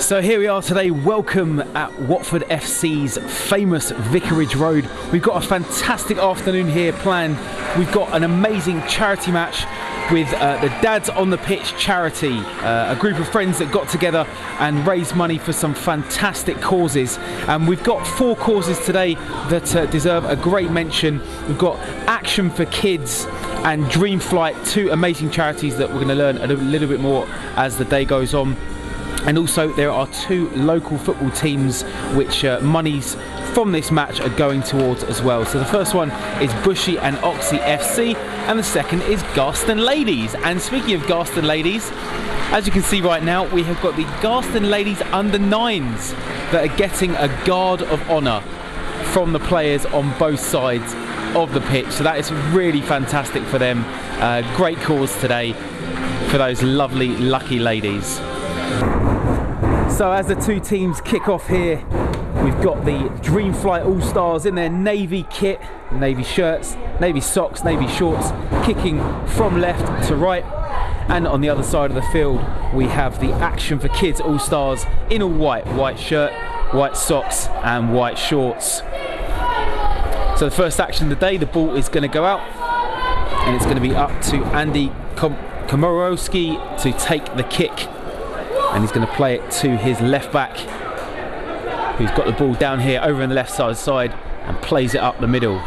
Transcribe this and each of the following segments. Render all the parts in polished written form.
So here we are today, welcome at Watford FC's famous Vicarage Road. We've got a fantastic afternoon here planned. We've got an amazing charity match with the Dads on the Pitch charity, a group of friends that got together and raised money for some fantastic causes. And we've got 4 causes today that deserve a great mention. We've got Action for Kids and DREAMFLIGHT, 2 amazing charities that we're going to learn a little bit more as the day goes on. And also there are 2 local football teams which monies from this match are going towards as well. So the first one is Bushy and Oxley FC and the second is Garston Ladies. And speaking of Garston Ladies, as you can see right now, we have got the Garston Ladies under 9s that are getting a guard of honour from the players on both sides of the pitch. So that is really fantastic for them. Great cause today for those lovely lucky ladies. So as the 2 teams kick off here, we've got the DREAMFLIGHT ALLSTARS in their navy kit, navy shirts, navy socks, navy shorts, kicking from left to right. And on the other side of the field, we have the Action for Kids ALLSTARS in all white, white shirt, white socks and white shorts. So the first action of the day, the ball is going to go out and it's going to be up to Andy Komorowski to take the kick. And he's going to play it to his left back, who's got the ball down here over on the left side and plays it up the middle.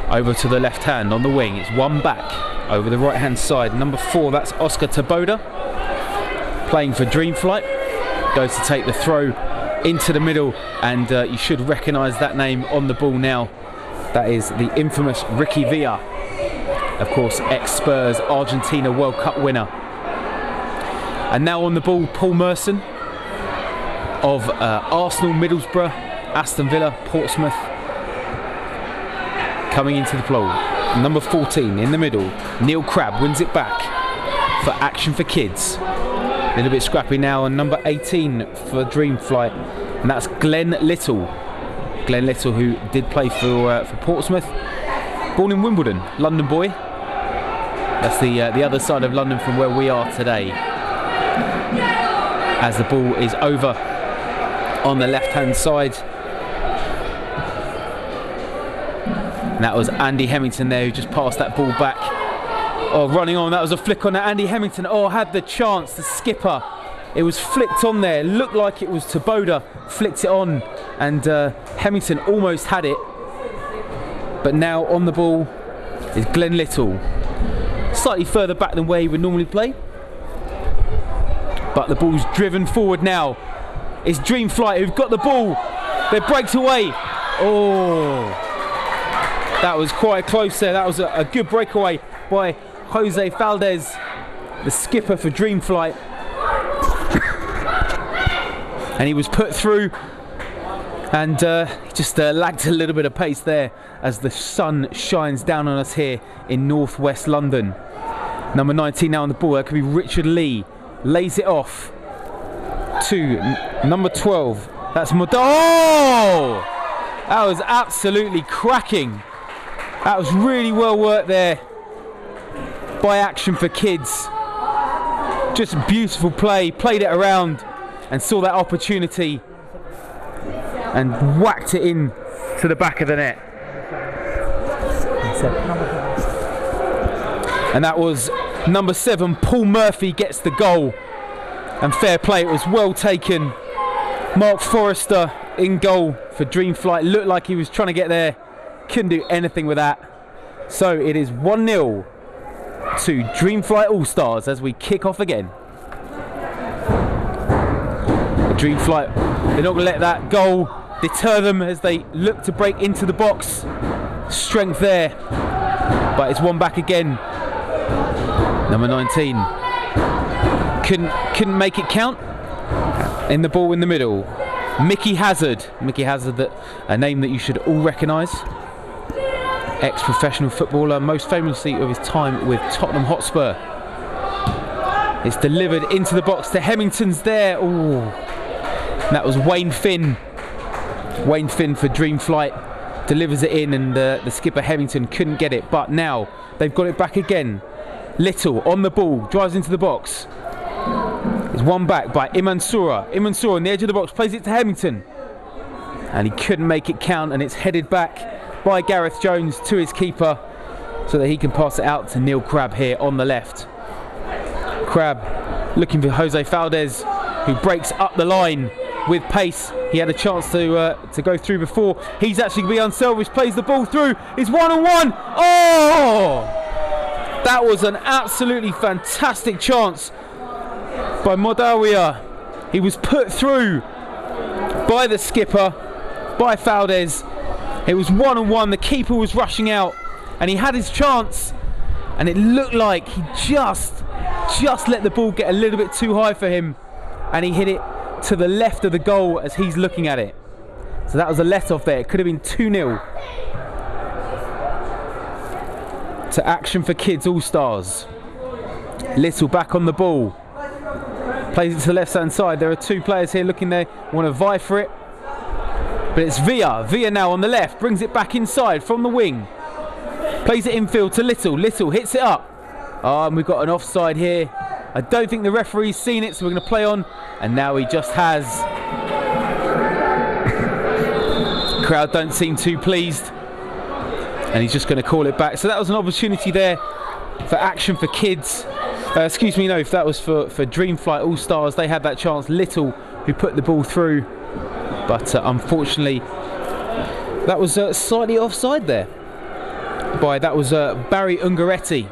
Over to the left hand on the wing, it's one back over the right hand side. Number 4, that's Oscar Taboda, playing for DREAMFLIGHT. Goes to take the throw into the middle, and you should recognise that name on the ball now. That is the infamous Ricky Villa, of course ex-Spurs Argentina World Cup winner. And now on the ball, Paul Merson of Arsenal, Middlesbrough, Aston Villa, Portsmouth, coming into the ball. Number 14 in the middle, Neil Crabb wins it back for Action for Kids. A little bit scrappy now on number 18 for DREAMFLIGHT, and that's Glenn Little. Glenn Little, who did play for Portsmouth, born in Wimbledon, London boy. That's the other side of London from where we are today. As the ball is over on the left hand side, and that was Andy Hemmington there who just passed that ball back. Oh, running on, that was a flick on Andy Hemmington. Oh, had the chance, the skipper. It was flicked on there, looked like it was Taboda, flicked it on, and Hemmington almost had it. But now on the ball is Glenn Little, slightly further back than where he would normally play. But the ball's driven forward now. It's DREAMFLIGHT who've got the ball. They break away. Oh, that was quite close there. That was a good breakaway by Jose Valdez, the skipper for DREAMFLIGHT. And he was put through, and he just lagged a little bit of pace there as the sun shines down on us here in northwest London. Number 19 now on the ball. That could be Richard Lee. Lays it off to number 12. That's Modal. Oh! That was absolutely cracking. That was really well worked there by Action for Kids. Just beautiful play. Played it around and saw that opportunity and whacked it in to the back of the net. And that was number 7, Paul Murphy, gets the goal. And fair play, it was well taken. Mark Forrester in goal for DREAMFLIGHT. Looked like he was trying to get there. Couldn't do anything with that. So it is 1-0 to DREAMFLIGHT ALLSTARS as we kick off again. DREAMFLIGHT, they're not going to let that goal deter them as they look to break into the box. Strength there. But it's one back again. Number 19 couldn't make it count. In the ball in the middle, Mickey Hazard. Mickey Hazard, that a name that you should all recognise. Ex-professional footballer, most famously of his time with Tottenham Hotspur. It's delivered into the box to Hemmington's there. Oh, that was Wayne Finn. Wayne Finn for DREAMFLIGHT delivers it in, and the skipper Hemmington couldn't get it. But now they've got it back again. Little on the ball, drives into the box. It's one back by Imansura. Imansura on the edge of the box, plays it to Hemington. And he couldn't make it count, and it's headed back by Gareth Jones to his keeper so that he can pass it out to Neil Crabb here on the left. Crabb looking for Jose Valdez, who breaks up the line with pace. He had a chance to go through before. He's actually going to be unselfish, plays the ball through. It's 1-on-1. Oh! That was an absolutely fantastic chance by Modawiya. He was put through by the skipper, by Valdez. It was 1-on-1. The keeper was rushing out, and he had his chance, and it looked like he just let the ball get a little bit too high for him, and he hit it to the left of the goal as he's looking at it. So that was a let-off there. It could have been 2-0 to Action for Kids All-Stars. Little back on the ball. Plays it to the left-hand side. There are two players here looking there, want to vie for it. But it's Villa. Villa now on the left. Brings it back inside from the wing. Plays it infield to Little. Little hits it up. Oh, and we've got an offside here. I don't think the referee's seen it, so we're going to play on. And now he just has. Crowd don't seem too pleased. And he's just going to call it back. So that was an opportunity there for Action for Kids. Excuse me, no, if that was for DREAMFLIGHT All-Stars. They had that chance. Little, who put the ball through. But unfortunately, that was slightly offside there. That was Barry Ungaretti.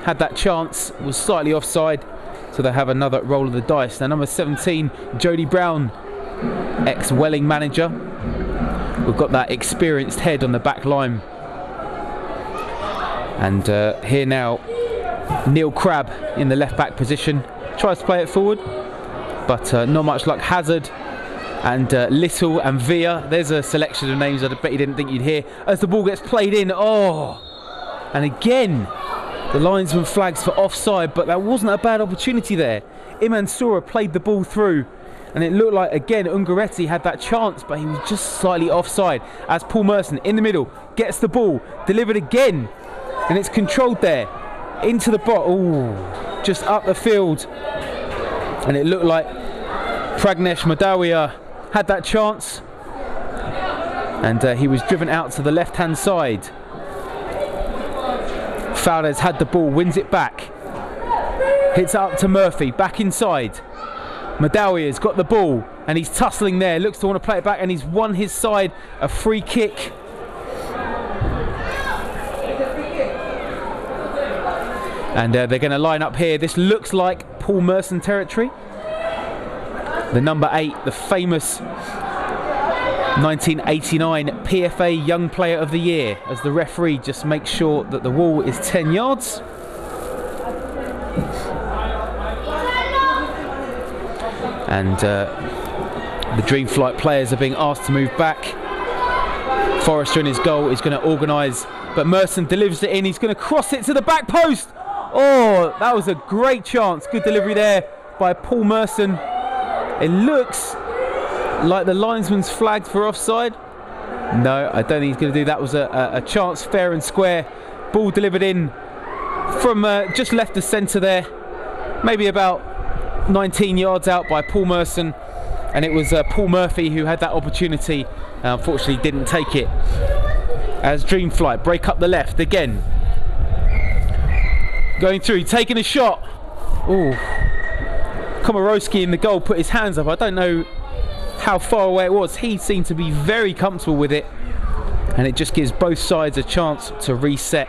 Had that chance, was slightly offside. So they have another roll of the dice. Now number 17, Jody Brown, ex-Welling manager. We've got that experienced head on the back line. And here now, Neil Crabb in the left back position. Tries to play it forward, but not much luck. Hazard and Little and Villa. There's a selection of names I bet you didn't think you'd hear. As the ball gets played in, oh! And again, the linesman flags for offside, but that wasn't a bad opportunity there. Imansura played the ball through, and it looked like, again, Ungaretti had that chance, but he was just slightly offside. As Paul Merson in the middle gets the ball, delivered again, and it's controlled there. Into the box, ooh, just up the field. And it looked like Pragnesh Modawiya had that chance, and he was driven out to the left-hand side. Valdez had the ball, wins it back. Hits up to Murphy, back inside. Modawiya's got the ball, and he's tussling there. Looks to want to play it back, and he's won his side a free kick. And they're going to line up here. This looks like Paul Merson territory. The number 8, the famous 1989 PFA Young Player of the Year, as the referee just makes sure that the wall is 10 yards. And the DREAMFLIGHT players are being asked to move back. Forrester in his goal is going to organise, but Merson delivers it in. He's going to cross it to the back post. Oh, that was a great chance. Good delivery there by Paul Merson. It looks like the linesman's flagged for offside. No, I don't think he's going to do that. Was a chance fair and square. Ball delivered in from just left of centre there. Maybe about 19 yards out by Paul Merson. And it was Paul Murphy who had that opportunity. Unfortunately didn't take it. As DREAMFLIGHT break up the left again. Going through, taking a shot. Ooh. Komorowski in the goal put his hands up. I don't know how far away it was. He seemed to be very comfortable with it. And it just gives both sides a chance to reset.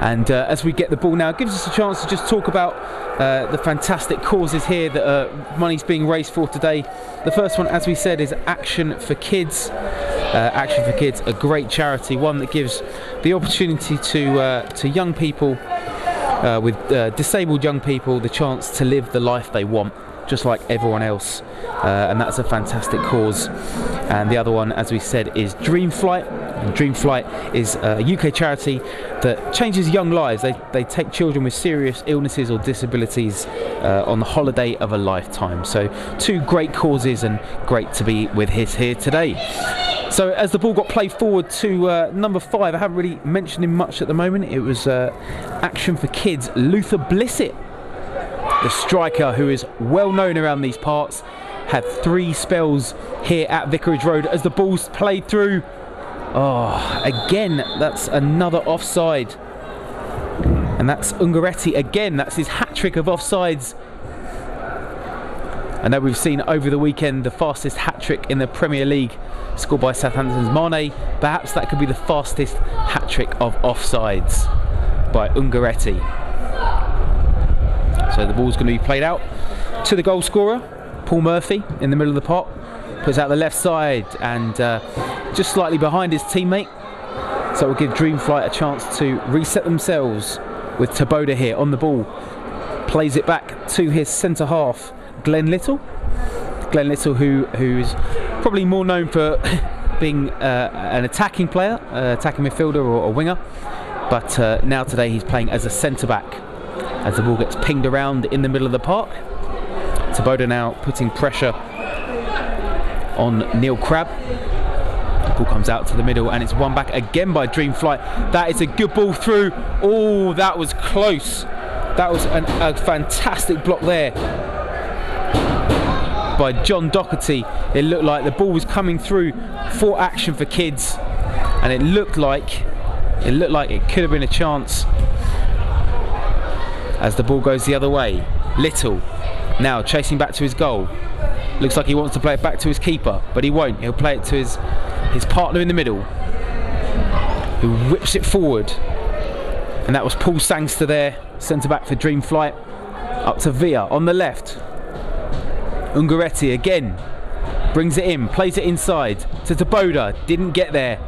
And as we get the ball now, it gives us a chance to just talk about the fantastic causes here that money's being raised for today. The first one, as we said, is Action for Kids. Action for Kids, a great charity, one that gives the opportunity to young people, with disabled young people, the chance to live the life they want, just like everyone else. And that's a fantastic cause. And the other one, as we said, is DREAMFLIGHT. And DREAMFLIGHT is a UK charity that changes young lives. They take children with serious illnesses or disabilities on the holiday of a lifetime. So two great causes, and great to be with his here today. So as the ball got played forward to number 5, I haven't really mentioned him much at the moment. It was Action for Kids, Luther Blissett. the striker who is well known around these parts, had 3 spells here at Vicarage Road as the ball's played through. Oh, again, that's another offside. And that's Ungaretti again. That's his hat-trick of offsides. I know we've seen over the weekend the fastest hat-trick in the Premier League scored by Southampton's Mane. Perhaps that could be the fastest hat-trick of offsides by Ungaretti. So the ball's going to be played out to the goal scorer, Paul Murphy, in the middle of the pot. Puts out the left side and just slightly behind his teammate. So it will give Dreamflight a chance to reset themselves with Taboda here on the ball. Plays it back to his centre half, Glenn Little. Glenn Little, who's probably more known for being an attacking player, attacking midfielder or winger. But now today he's playing as a centre-back as the ball gets pinged around in the middle of the park. Taboda now putting pressure on Neil Crabb. The ball comes out to the middle and it's won back again by Dreamflight. That is a good ball through. Oh, that was close. That was a fantastic block there by John Doherty. It looked like the ball was coming through for Action for Kids, and it looked like it could have been a chance as the ball goes the other way. Little now chasing back to his goal. Looks like he wants to play it back to his keeper, but he won't. He'll play it to his partner in the middle, who whips it forward. And that was Paul Sangster there, centre-back for Dreamflight. Up to Villa on the left. Ungaretti again brings it in, plays it inside to Taboda. Didn't get there.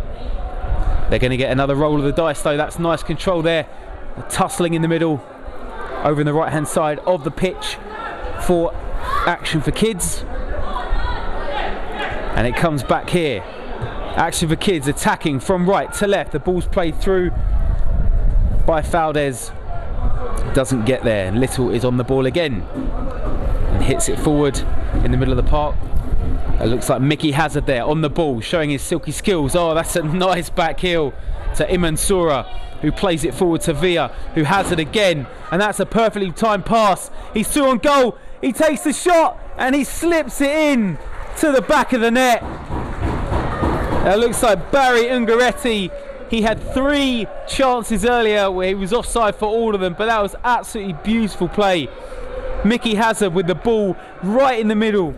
They're going to get another roll of the dice though. That's nice control there. The tussling in the middle, over in the right-hand side of the pitch for Action for Kids. And it comes back here. Action for Kids attacking from right to left. The ball's played through by Valdez. Doesn't get there. Little is on the ball again and hits it forward in the middle of the park. It looks like Mickey Hazard there on the ball, showing his silky skills. Oh, that's a nice back heel to Imansura, who plays it forward to Villa, who has it again, and that's a perfectly timed pass. He's through on goal. He takes the shot and he slips it in to the back of the net. It looks like Barry Ungaretti. He had 3 chances earlier where he was offside for all of them, but that was absolutely beautiful play. Mickey Hazard with the ball right in the middle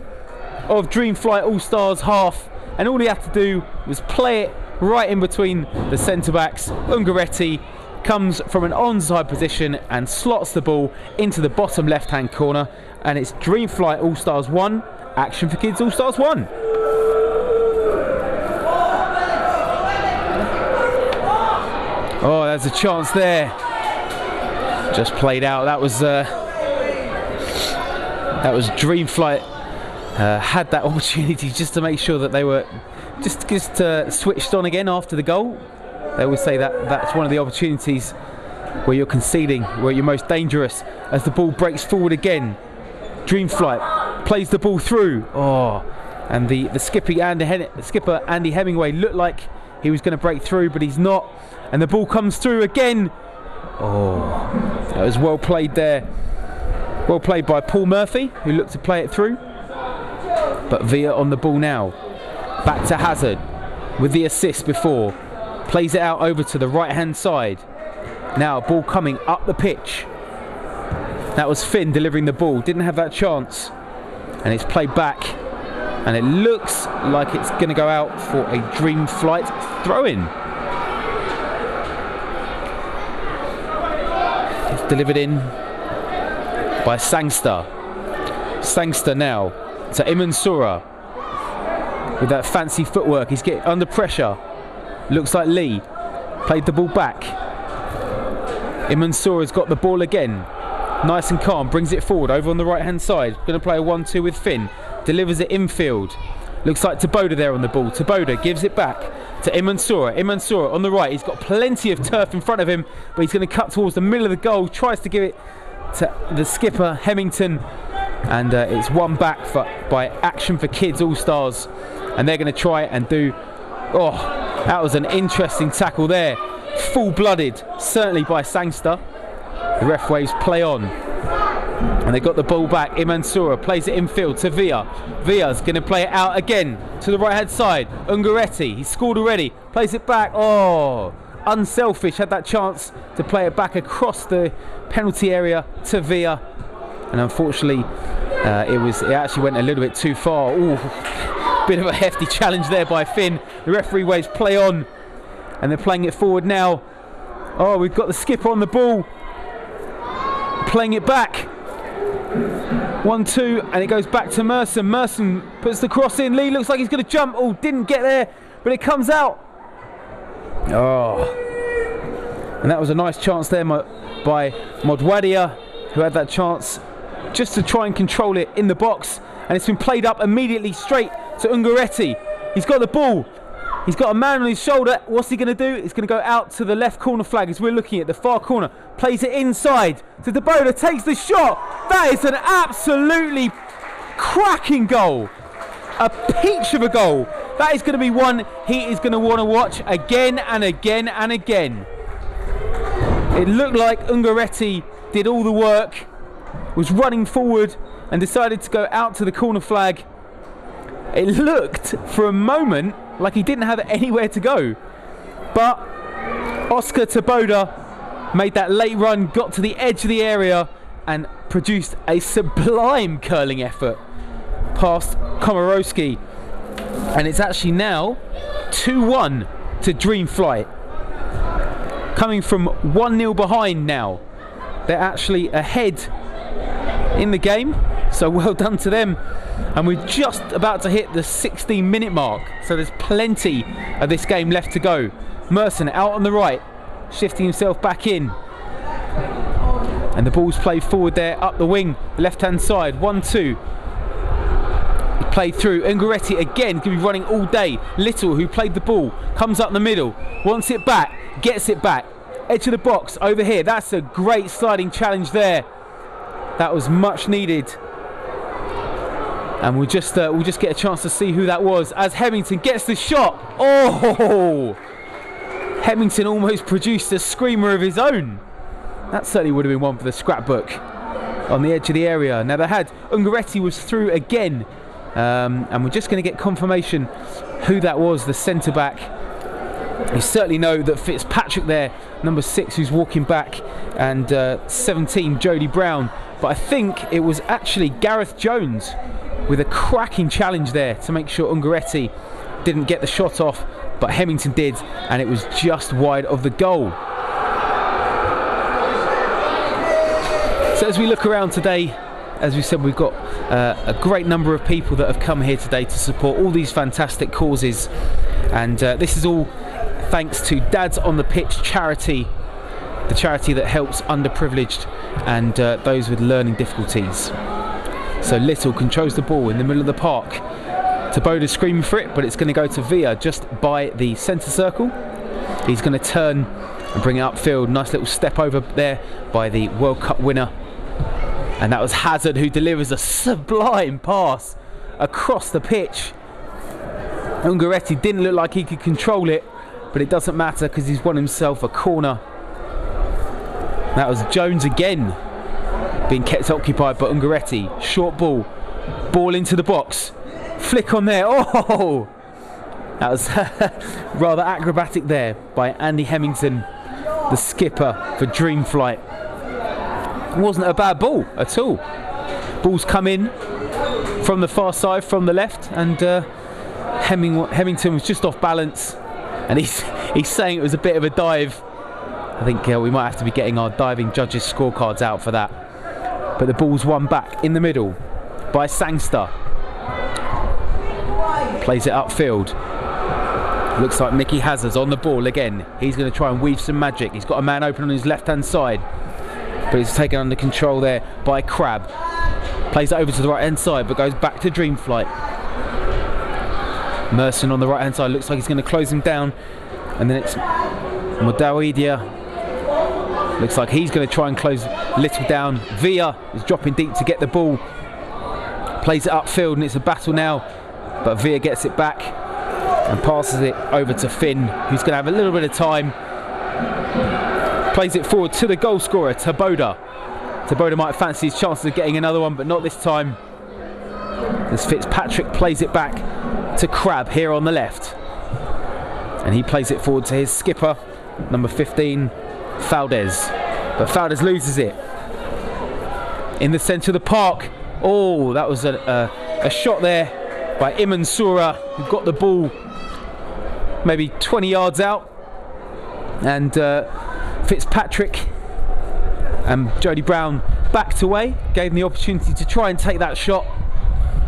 of Dreamflight All-Stars half, and all he had to do was play it right in between the centre-backs. Ungaretti comes from an onside position and slots the ball into the bottom left-hand corner, and it's Dreamflight All-Stars 1, Action for Kids All-Stars 1. Oh, there's a chance there. Just played out. That was Dreamflight had that opportunity just to make sure that they were just switched on again after the goal. They always say that that's one of the opportunities where you're conceding, where you're most dangerous, as the ball breaks forward again. Dreamflight plays the ball through. Oh, and the skipper Andy Hemingway looked like he was going to break through, but he's not. And the ball comes through again. Oh, that was well played there. Well played by Paul Murphy, who looked to play it through. But Villa on the ball now. Back to Hazard with the assist before. Plays it out over to the right-hand side. Now ball coming up the pitch. That was Finn delivering the ball. Didn't have that chance. And it's played back. And it looks like it's going to go out for a Dreamflight throw-in. It's delivered in by Sangster. Sangster now to Imansura with that fancy footwork. He's getting under pressure. Looks like Lee played the ball back. Imansura's got the ball again. Nice and calm, brings it forward over on the right hand side. Going to play a 1-2 with Finn. Delivers it infield. Looks like Taboda there on the ball. Taboda gives it back to Imansura. Imansura on the right. He's got plenty of turf in front of him, but he's going to cut towards the middle of the goal. Tries to give it to the skipper, Hemington. And it's won back by Action for Kids All-Stars. And they're going to try and do... Oh, that was an interesting tackle there. Full-blooded, certainly by Sangster. The ref waves play on. And they got the ball back. Imansura plays it infield to Villa. Villa's going to play it out again to the right hand side. Ungaretti, he's scored already. Plays it back. Oh, unselfish. Had that chance to play it back across the penalty area to Villa. And unfortunately, it actually went a little bit too far. Ooh, bit of a hefty challenge there by Finn. The referee waves play on. And they're playing it forward now. Oh, we've got the skipper on the ball. Playing it back. 1-2, and it goes back to Merson. Merson puts the cross in. Lee looks like he's going to jump. Oh, didn't get there, but it comes out. Oh, and that was a nice chance there by Modwadia, who had that chance just to try and control it in the box, and it's been played up immediately straight to Ungaretti. He's got the ball. He's got a man on his shoulder. What's he going to do? He's going to go out to the left corner flag as we're looking at the far corner. Plays it inside to Deboda. Takes the shot. That is an absolutely cracking goal. A peach of a goal. That is going to be one he is going to want to watch again and again and again. It looked like Ungaretti did all the work, was running forward and decided to go out to the corner flag. It looked for a moment like he didn't have anywhere to go, but Oscar Taboda made that late run, got to the edge of the area and produced a sublime curling effort past Komorowski, and it's actually now 2-1 to DREAMFLIGHT, coming from 1-0 behind. Now they're actually ahead in the game, so well done to them. And we're just about to hit the 16-minute mark, so there's plenty of this game left to go. Merson out on the right, shifting himself back in, and the ball's played forward there up the wing, the left hand side. 1-2, played through. Ungaretti again, going to be running all day. Little, who played the ball, comes up the middle, wants it back, gets it back, edge of the box over here. That's a great sliding challenge there. That was much needed. And we'll just get a chance to see who that was as Hemmington gets the shot. Oh! Hemmington almost produced a screamer of his own. That certainly would have been one for the scrapbook on the edge of the area. Now they had Ungaretti was through again, and we're just going to get confirmation who that was, the centre back. You certainly know that Fitzpatrick there, number 6, who's walking back, and 17, Jody Brown. But I think it was actually Gareth Jones with a cracking challenge there to make sure Ungaretti didn't get the shot off, but Hemmington did, and it was just wide of the goal. So as we look around today, as we said, we've got a great number of people that have come here today to support all these fantastic causes, and this is all thanks to Dads on the Pitch charity, the charity that helps underprivileged and those with learning difficulties. So Little controls the ball in the middle of the park. Taboda's screaming for it, but it's going to go to Villa just by the centre circle. He's going to turn and bring it upfield. Nice little step over there by the World Cup winner. And that was Hazard, who delivers a sublime pass across the pitch. Ungaretti didn't look like he could control it, but it doesn't matter because he's won himself a corner. That was Jones again, being kept occupied by Ungaretti. Short ball into the box, flick on there. Oh, that was rather acrobatic there by Andy Hemmington, the skipper for DREAMFLIGHT. It wasn't a bad ball at all. Ball's come in from the far side, from the left, and Hemmington was just off balance, and he's saying it was a bit of a dive. I think we might have to be getting our diving judges' scorecards out for that. But the ball's won back in the middle by Sangster. Plays it upfield. Looks like Mickey Hazard's on the ball again. He's going to try and weave some magic. He's got a man open on his left-hand side, but he's taken under control there by Crab. Plays it over to the right-hand side, but goes back to DREAMFLIGHT. Merson on the right-hand side. Looks like he's going to close him down, and then it's Modawidia. Looks like he's going to try and close Little down. Villa is dropping deep to get the ball. Plays it upfield, and it's a battle now, but Villa gets it back and passes it over to Finn, who's going to have a little bit of time. Plays it forward to the goal scorer, Taboda. Taboda might fancy his chances of getting another one, but not this time, as Fitzpatrick plays it back to Crab here on the left. And he plays it forward to his skipper, number 15, Valdez. But Valdez loses it. In the centre of the park. Oh, that was a shot there by Imansura, who got the ball maybe 20 yards out. And Fitzpatrick and Jody Brown backed away, gave him the opportunity to try and take that shot.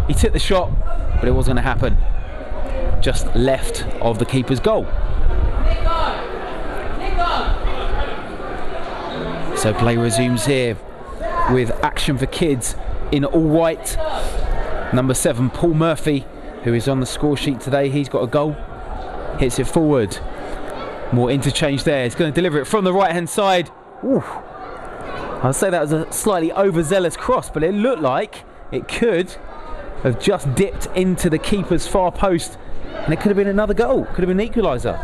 He took the shot, but it wasn't going to happen. Just left of the keeper's goal. So play resumes here with Action for Kids in all white. Number 7, Paul Murphy, who is on the score sheet today. He's got a goal. Hits it forward. More interchange there. He's going to deliver it from the right hand side. Ooh. I'd say that was a slightly overzealous cross, but it looked like it could have just dipped into the keeper's far post, and it could have been another goal. Could have been an equaliser.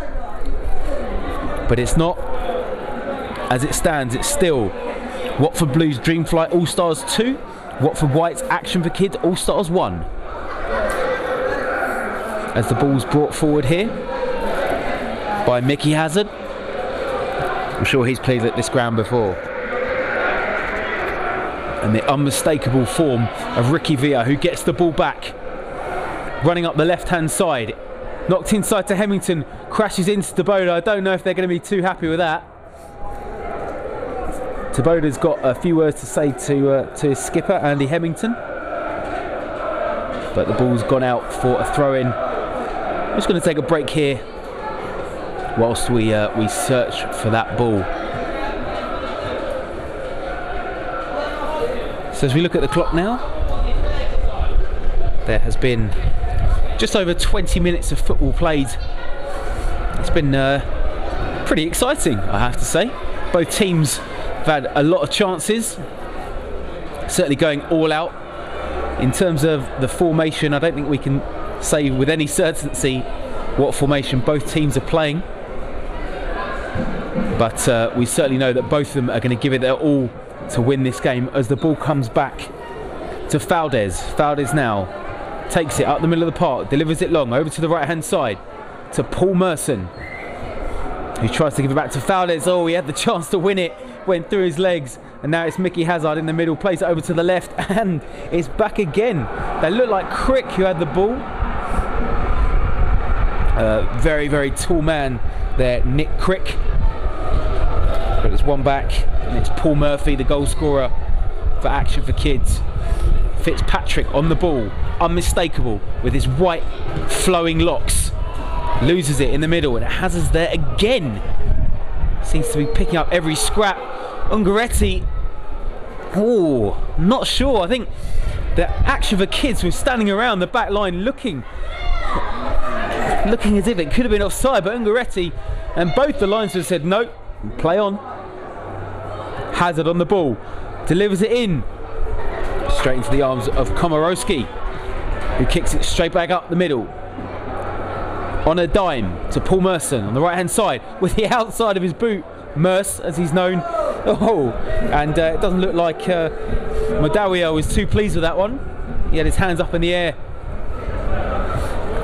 But it's not. As it stands, it's still Watford Blues Dreamflight All-Stars 2, Watford White's Action for Kids All-Stars 1. As the ball's brought forward here by Mickey Hazard. I'm sure he's played at this ground before. And the unmistakable form of Ricky Villa, who gets the ball back, running up the left-hand side. Knocked inside to Hemington, crashes into Taboda. I don't know if they're going to be too happy with that. Taboda's got a few words to say to his skipper, Andy Hemington. But the ball's gone out for a throw-in. I'm just going to take a break here whilst we search for that ball. So as we look at the clock now, there has been just over 20 minutes of football played. It's been pretty exciting, I have to say. Both teams have had a lot of chances, certainly going all out. In terms of the formation, I don't think we can say with any certainty what formation both teams are playing, but we certainly know that both of them are going to give it their all to win this game. As the ball comes back to Valdez. Valdez now takes it up the middle of the park, delivers it long over to the right hand side to Paul Merson, who tries to give it back to Valdez. Oh, he had the chance to win it, went through his legs, and now it's Mickey Hazard in the middle, plays it over to the left, and it's back again. They look like Crick, who had the ball. Very, very tall man there, Nick Crick. But it's one back, and it's Paul Murphy, the goal scorer for Action for Kids. Fitzpatrick on the ball, unmistakable with his white flowing locks. Loses it in the middle, and Hazard's there again. Seems to be picking up every scrap. Ungaretti, oh, not sure. I think the Action for Kids was standing around the back line looking as if it could have been offside, but Ungaretti and both the lines have said no, play on. Hazard on the ball, delivers it in straight into the arms of Komorowski, who kicks it straight back up the middle on a dime to Paul Merson on the right hand side with the outside of his boot, Merce as he's known. Oh, and it doesn't look like Modawio was too pleased with that one. He had his hands up in the air.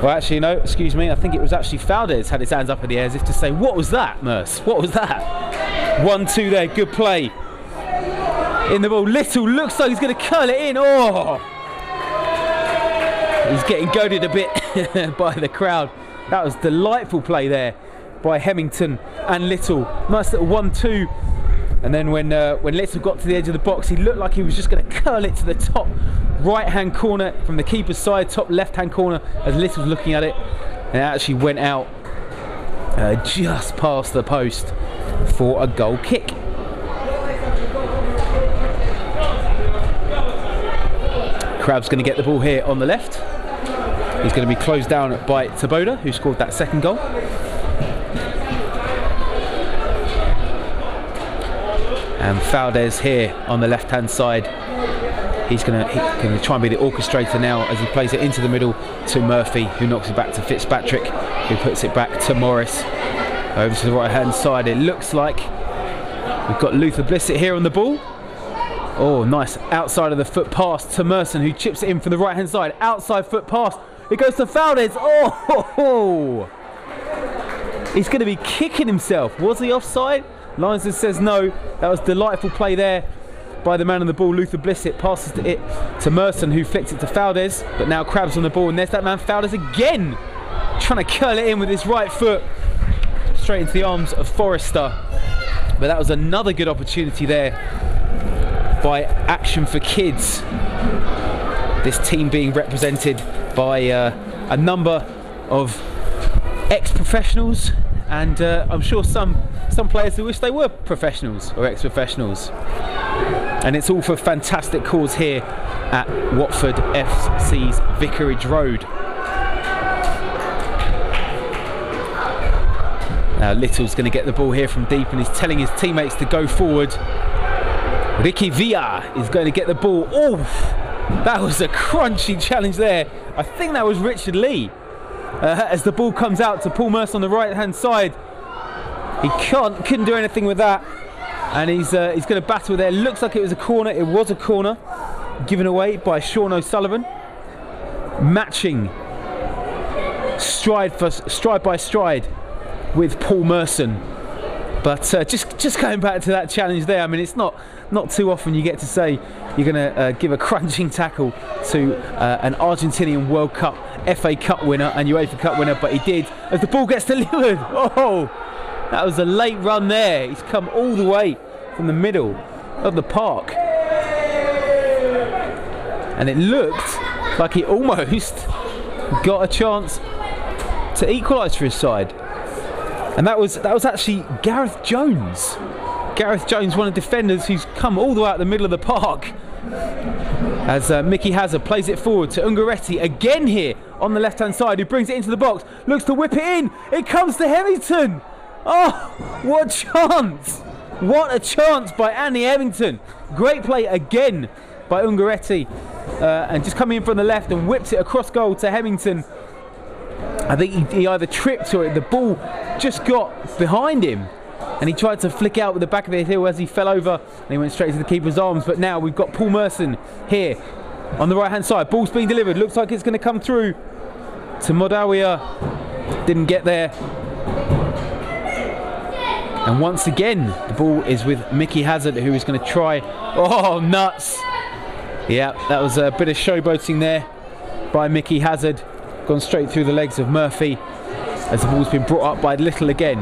Well, actually, no, excuse me, I think it was actually Valdez had his hands up in the air as if to say, what was that, Merce? What was that? 1-2 there, good play. In the ball, Little looks like he's going to curl it in. Oh! He's getting goaded a bit by the crowd. That was delightful play there by Hemington and Little. Nice little 1-2. And then when Little got to the edge of the box, he looked like he was just going to curl it to the top right-hand corner from the keeper's side, top left-hand corner, as Little's looking at it. And it actually went out just past the post for a goal kick. Crab's going to get the ball here on the left. He's going to be closed down by Taboda, who scored that second goal. And Valdez here on the left-hand side. He's going to try and be the orchestrator now as he plays it into the middle to Murphy, who knocks it back to Fitzpatrick, who puts it back to Morris. Over to the right-hand side. It looks like we've got Luther Blissett here on the ball. Oh, nice outside of the foot pass to Merson, who chips it in from the right hand side. Outside foot pass. It goes to Valdez. Oh! He's going to be kicking himself. Was he offside? Linesman says no. That was delightful play there by the man on the ball, Luther Blissett. Passes it to Merson, who flicks it to Valdez, but now Crabs on the ball, and there's that man Valdez again, trying to curl it in with his right foot straight into the arms of Forrester. But that was another good opportunity there by Action for Kids. This team being represented by a number of ex-professionals, and I'm sure some players who wish they were professionals or ex-professionals. And it's all for a fantastic cause here at Watford FC's Vicarage Road. Now Little's going to get the ball here from deep, and he's telling his teammates to go forward. Ricky Villa is going to get the ball. Oh, that was a crunchy challenge there. I think that was Richard Lee. As the ball comes out to Paul Mercer on the right hand side, he couldn't do anything with that, and he's going to battle there. Looks like it was a corner. It was a corner given away by Sean O'Sullivan, matching stride by stride with Paul Merson. But just going back to that challenge there, I mean, it's not too often you get to say you're going to give a crunching tackle to an Argentinian World Cup, FA Cup winner and UEFA Cup winner, but he did as the ball gets delivered. Oh, that was a late run there. He's come all the way from the middle of the park, and it looked like he almost got a chance to equalise for his side. And that was actually Gareth Jones. Gareth Jones, one of the defenders who's come all the way out the middle of the park. As Mickey Hazard plays it forward to Ungaretti again here on the left-hand side, who brings it into the box, looks to whip it in. It comes to Hemington. Oh, what a chance! What a chance by Andy Hemington. Great play again by Ungaretti. And just coming in from the left and whips it across goal to Hemington. I think he either tripped or the ball just got behind him, and he tried to flick out with the back of his heel as he fell over, and he went straight to the keeper's arms. But now we've got Paul Merson here on the right hand side. Ball's being delivered. Looks like it's going to come through to Modawiya. Didn't get there. And once again, the ball is with Mickey Hazard, who is going to try. Oh, nuts. Yeah, that was a bit of showboating there by Mickey Hazard. Gone straight through the legs of Murphy as the ball's been brought up by Little again.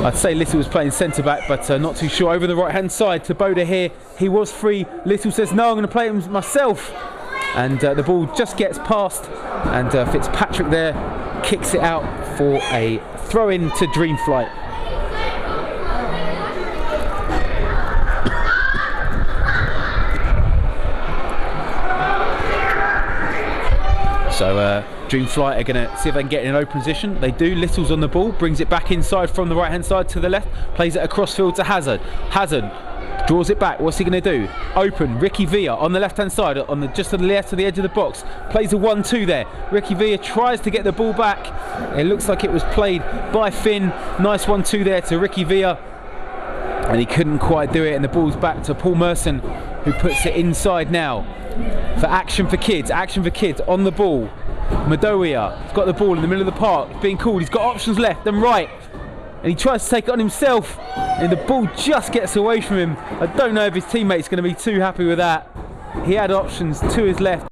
I'd say Little was playing centre back, but not too sure. Over the right hand side to Boda here. He was free. Little says no, I'm going to play it myself, and the ball just gets past, and Fitzpatrick there kicks it out for a throw in to DREAMFLIGHT. So DREAMFLIGHT are going to see if they can get in an open position. They do. Little's on the ball, brings it back inside from the right hand side to the left, plays it across field to Hazard. Hazard draws it back. What's he going to do? Open. Ricky Villa on the left hand side, just to the left of the edge of the box. Plays a 1-2 there. Ricky Villa tries to get the ball back. It looks like it was played by Finn. Nice 1-2 there to Ricky Villa, and he couldn't quite do it, and the ball's back to Paul Merson, who puts it inside now for Action for Kids. Action for Kids on the ball. Modawiya got the ball in the middle of the park. He's being called. He's got options left and right, and he tries to take it on himself, and the ball just gets away from him. I don't know if his teammate's going to be too happy with that. He had options to his left.